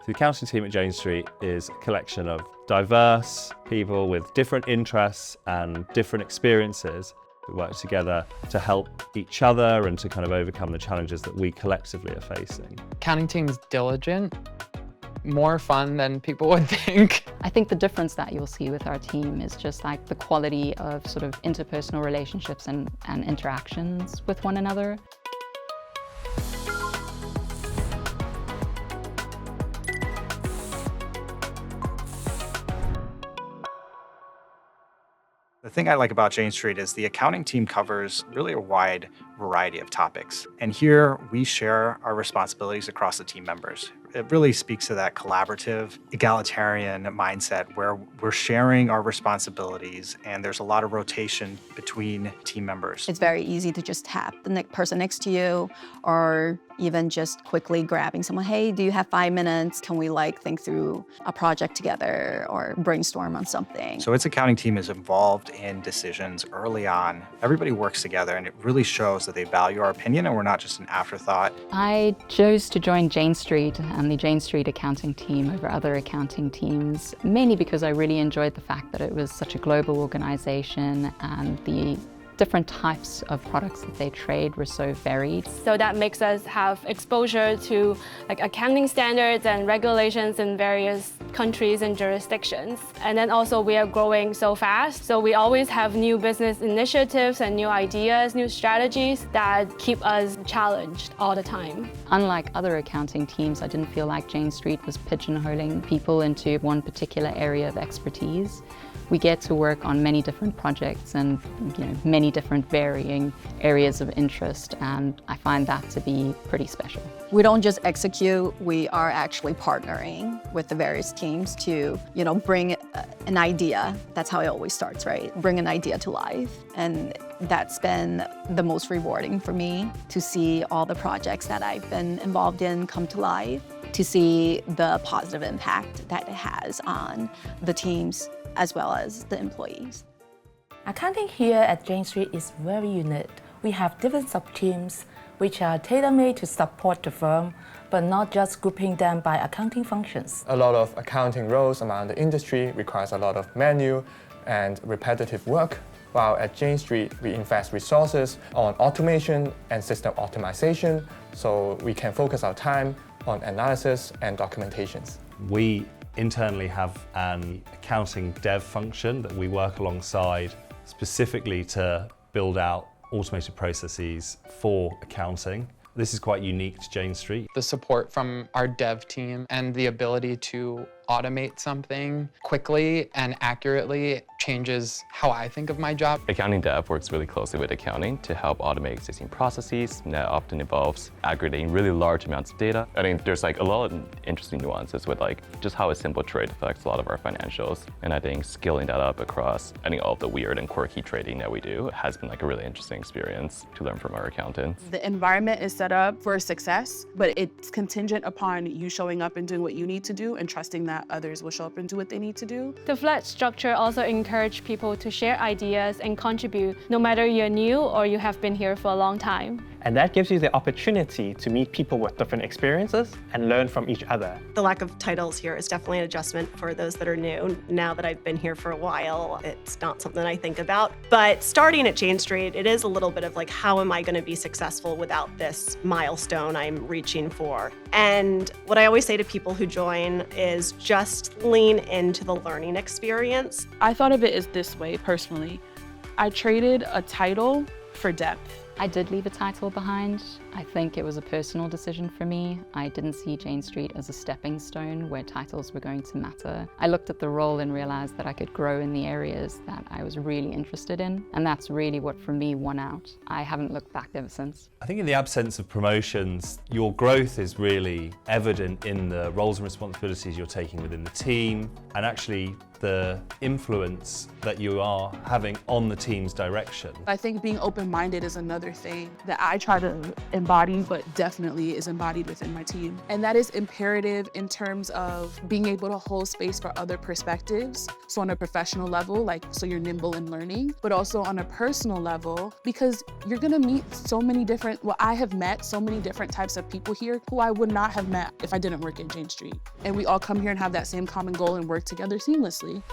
The accounting team at Jane Street is a collection of diverse people with different interests and different experiences who work together to help each other and to kind of overcome the challenges that we collectively are facing. Accounting team is diligent, more fun than people would think. I think the difference that you'll see with our team is just like the quality of sort of interpersonal relationships and interactions with one another. The thing I like about Jane Street is the accounting team covers really a wide variety of topics. And here we share our responsibilities across the team members. It really speaks to that collaborative, egalitarian mindset where we're sharing our responsibilities and there's a lot of rotation between team members. It's very easy to just tap the person next to you or even just quickly grabbing someone, hey, do you have 5 minutes? Can we think through a project together or brainstorm on something? So its accounting team is involved in decisions early on. Everybody works together and it really shows that they value our opinion and we're not just an afterthought. I chose to join Jane Street and the Jane Street accounting team over other accounting teams, mainly because I really enjoyed the fact that it was such a global organization and the different types of products that they trade were so varied. So that makes us have exposure to accounting standards and regulations in various countries and jurisdictions. And then also we are growing so fast, so we always have new business initiatives and new ideas, new strategies that keep us challenged all the time. Unlike other accounting teams, I didn't feel like Jane Street was pigeonholing people into one particular area of expertise. We get to work on many different projects and many different varying areas of interest, and I find that to be pretty special. We don't just execute, we are actually partnering with the various teams to bring an idea. That's how it always starts, right? Bring an idea to life. And that's been the most rewarding for me, to see all the projects that I've been involved in come to life, to see the positive impact that it has on the teams as well as the employees. Accounting here at Jane Street is very unique. We have different sub-teams which are tailor-made to support the firm, but not just grouping them by accounting functions. A lot of accounting roles around the industry requires a lot of manual and repetitive work, while at Jane Street we invest resources on automation and system optimization so we can focus our time on analysis and documentations. We internally have an accounting dev function that we work alongside specifically to build out automated processes for accounting. This is quite unique to Jane Street. The support from our dev team and the ability to automate something quickly and accurately changes how I think of my job. Accounting dev works really closely with accounting to help automate existing processes, and that often involves aggregating really large amounts of data. I think there's a lot of interesting nuances with just how a simple trade affects a lot of our financials, and I think scaling that up across all of the weird and quirky trading that we do has been a really interesting experience to learn from our accountants. The environment is set up for success, but it's contingent upon you showing up and doing what you need to do and trusting that others will show up and do what they need to do. The flat structure also encourages people to share ideas and contribute, no matter you're new or you have been here for a long time. And that gives you the opportunity to meet people with different experiences and learn from each other. The lack of titles here is definitely an adjustment for those that are new. Now that I've been here for a while, it's not something I think about. But starting at Jane Street, it is a little bit of how am I going to be successful without this milestone I'm reaching for? And what I always say to people who join is just lean into the learning experience. I thought of it as this way personally. I traded a title for depth. I did leave a title behind. I think it was a personal decision for me. I didn't see Jane Street as a stepping stone where titles were going to matter. I looked at the role and realized that I could grow in the areas that I was really interested in, and that's really what for me won out. I haven't looked back ever since. I think in the absence of promotions, your growth is really evident in the roles and responsibilities you're taking within the team, and actually the influence that you are having on the team's direction. I think being open-minded is another another thing that I try to embody, but definitely is embodied within my team. And that is imperative in terms of being able to hold space for other perspectives. So on a professional level, like, so you're nimble in learning, but also on a personal level, because you're gonna meet so many different, well, I have met so many different types of people here who I would not have met if I didn't work at Jane Street. And we all come here and have that same common goal and work together seamlessly.